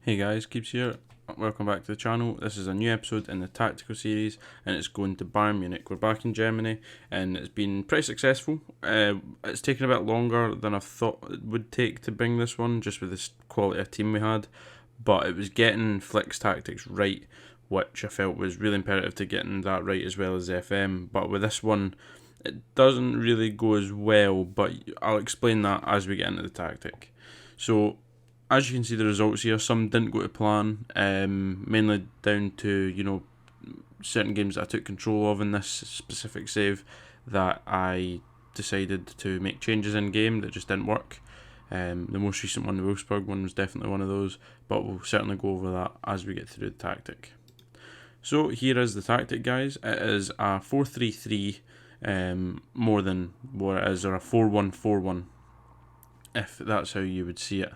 Hey guys, Keeps here. Welcome back to the channel. This is a new episode in the tactical series and it's going to Bayern Munich. We're back in Germany and it's been pretty successful. It's taken a bit longer than I thought it would take to bring this one, just with this quality of team we had. But it was getting Flick's tactics right, which I felt was really imperative to getting that right as well as FM. But with this one, it doesn't really go as well, but I'll explain that as we get into the tactic. So, as you can see the results here, some didn't go to plan, mainly down to, certain games that I took control of in this specific save that I decided to make changes in game that just didn't work. The most recent one, the Wolfsburg one, was definitely one of those, but we'll certainly go over that as we get through the tactic. So here is the tactic, guys. It is a 4-3-3 more than what it is, or a 4-1-4-1, if that's how you would see it.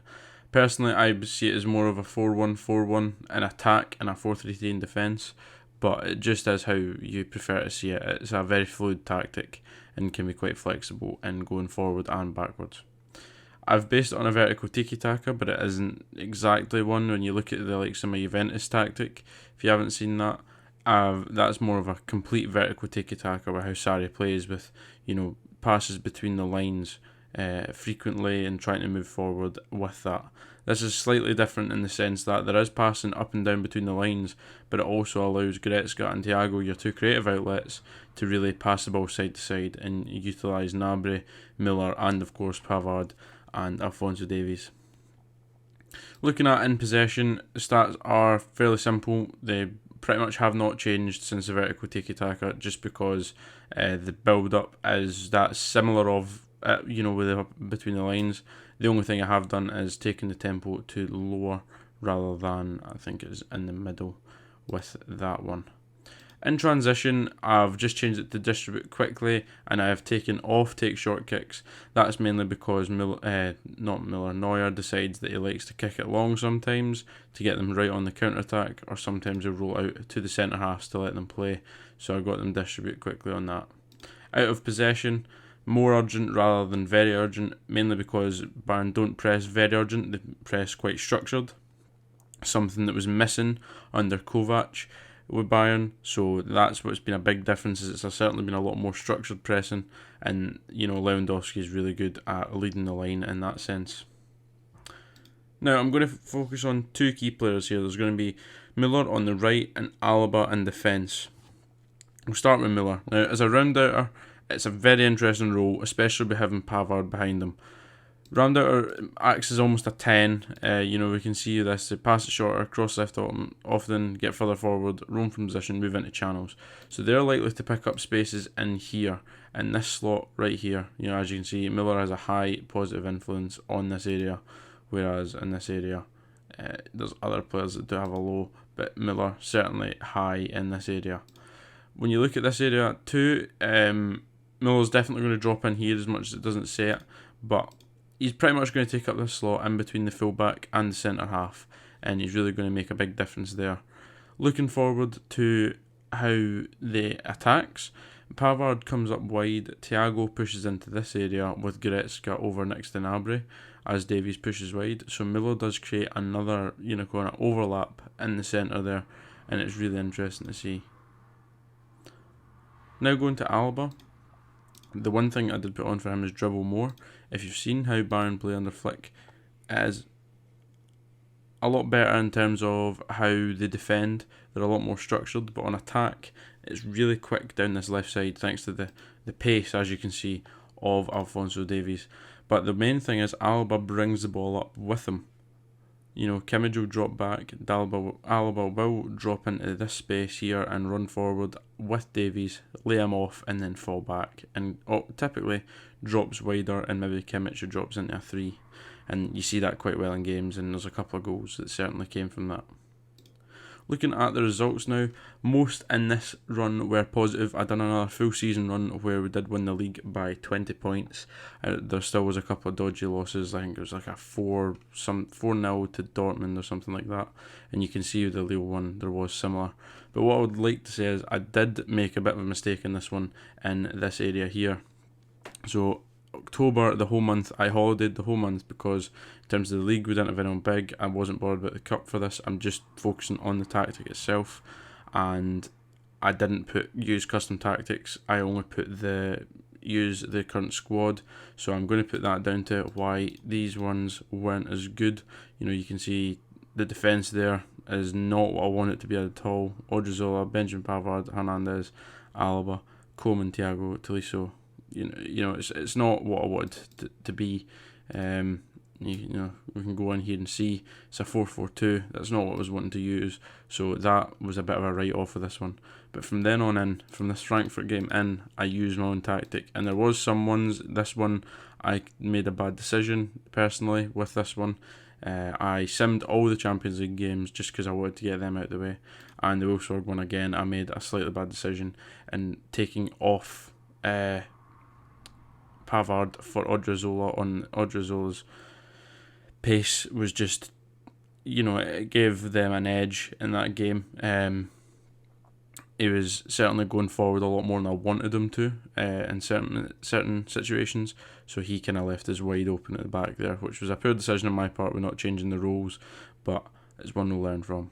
Personally, I would see it as more of a 4-1-4-1 in attack and a 4-3-3 in defence, but it just is how you prefer to see it. It's a very fluid tactic and can be quite flexible in going forward and backwards. I've based it on a vertical tiki-taka, but it isn't exactly one when you look at the likes of my Juventus tactic. If you haven't seen that, that's more of a complete vertical tiki-taka where how Sarri plays with, passes between the lines frequently and trying to move forward with that. This is slightly different in the sense that there is passing up and down between the lines, but it also allows Goretzka and Thiago, your two creative outlets, to really pass the ball side to side and utilise Gnabry, Miller and of course Pavard and Alphonso Davies. Looking at in possession, the stats are fairly simple. They pretty much have not changed since the vertical tiki-taka, just because the build-up is that similar of between the lines. The only thing I have done is taken the tempo to lower rather than, I think it is in the middle with that one. In transition, I've just changed it to distribute quickly and I have taken off take short kicks. That's mainly because Neuer decides that he likes to kick it long sometimes to get them right on the counter-attack, or sometimes he'll roll out to the centre halves to let them play, so I got them distribute quickly on that. Out of possession, more urgent rather than very urgent, mainly because Bayern don't press very urgent, they press quite structured. Something that was missing under Kovac with Bayern, so that's what's been a big difference. Is it's certainly been a lot more structured pressing, and Lewandowski is really good at leading the line in that sense. Now I'm going to focus on two key players here. There's going to be Miller on the right and Alaba in defence. We'll start with Miller. Now, as a round-outer, it's a very interesting role, especially with having Pavard behind him. Round-outer acts as almost a 10. We can see this. They pass it shorter, cross left often, get further forward, roam from position, move into channels. So they're likely to pick up spaces in here, in this slot right here. As you can see, Miller has a high positive influence on this area, whereas in this area, there's other players that do have a low, but Miller certainly high in this area. When you look at this area too, Miller's definitely going to drop in here as much as it doesn't say it, but he's pretty much going to take up this slot in between the fullback and the centre half, and he's really going to make a big difference there. Looking forward to how the attacks, Pavard comes up wide, Thiago pushes into this area with Goretzka over next to Gnabry as Davies pushes wide, so Miller does create another kind of overlap in the centre there, and it's really interesting to see. Now going to Alaba. The one thing I did put on for him is dribble more. If you've seen how Bayern play under Flick, it is a lot better in terms of how they defend. They're a lot more structured, but on attack, it's really quick down this left side thanks to the pace, as you can see, of Alphonso Davies. But the main thing is Alaba brings the ball up with him. Kimmich will drop back, Alaba will drop into this space here and run forward with Davies, lay him off and then fall back, and typically drops wider, and maybe Kimmich drops into a 3, and you see that quite well in games, and there's a couple of goals that certainly came from that. Looking at the results now, most in this run were positive. I done another full season run where we did win the league by 20 points. There still was a couple of dodgy losses. I think it was like a 4-0 to Dortmund or something like that. And you can see with the Lille one, there was similar. But what I would like to say is I did make a bit of a mistake in this one, in this area here. So October, the whole month, I holidayed the whole month because in terms of the league, we didn't have anyone big. I wasn't bothered about the cup for this. I'm just focusing on the tactic itself, and I didn't use custom tactics. I only use the current squad. So I'm going to put that down to why these ones weren't as good. You can see the defence there is not what I want it to be at all. Odriozola, Benjamin Pavard, Hernandez, Alaba, Coleman, Thiago, Tolisso. It's not what I wanted to be. We can go in here and see it's a 4-4-2. That's not what I was wanting to use, so that was a bit of a write-off for this one. But from then on in, from this Frankfurt game in, I used my own tactic, and there was some ones. This one, I made a bad decision personally with this one. I simmed all the Champions League games just because I wanted to get them out of the way, and the Wolfsburg one again, I made a slightly bad decision in taking off Pavard for Odriozola. On Odriozola's pace was just, it gave them an edge in that game. He was certainly going forward a lot more than I wanted him to in certain situations, so he kind of left us wide open at the back there, which was a poor decision on my part with not changing the roles, but it's one we'll learn from.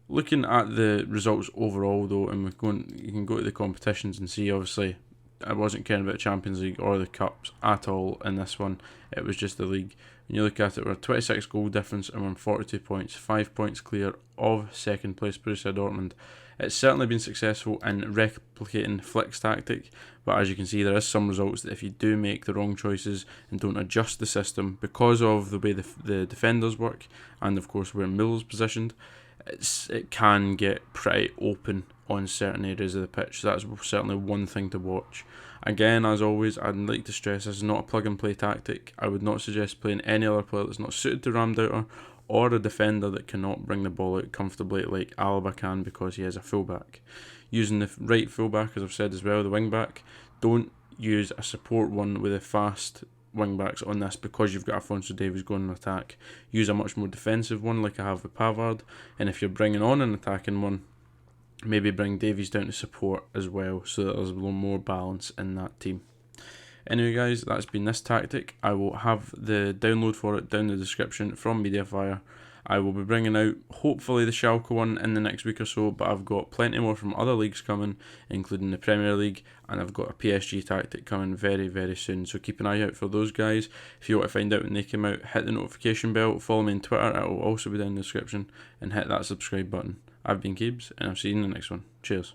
Looking at the results overall though, and you can go to the competitions and see, obviously I wasn't caring about the Champions League or the Cups at all in this one. It was just the league. When you look at it, we're a 26 goal difference and we're on 42 points, 5 points clear of second place Borussia Dortmund. It's certainly been successful in replicating Flick's tactic, but as you can see, there is some results that if you do make the wrong choices and don't adjust the system because of the way the defenders work, and of course where Miller's positioned, it can get pretty open on certain areas of the pitch. So that's certainly one thing to watch. Again, as always, I'd like to stress this is not a plug and play tactic. I would not suggest playing any other player that's not suited to Ramdauter or a defender that cannot bring the ball out comfortably like Alaba can because he is a fullback. Using the right fullback, as I've said as well, the wing back, don't use a support one with a fast wing backs on this because you've got Alphonso Davies going on attack. Use a much more defensive one like I have with Pavard, and if you're bringing on an attacking one, maybe bring Davies down to support as well so that there's a little more balance in that team. Anyway guys, that's been this tactic. I will have the download for it down in the description from Mediafire. I will be bringing out hopefully the Schalke one in the next week or so, but I've got plenty more from other leagues coming, including the Premier League, and I've got a PSG tactic coming very, very soon, so keep an eye out for those guys. If you want to find out when they come out, hit the notification bell, follow me on Twitter, it will also be down in the description, and hit that subscribe button. I've been Keebs, and I'll see you in the next one. Cheers.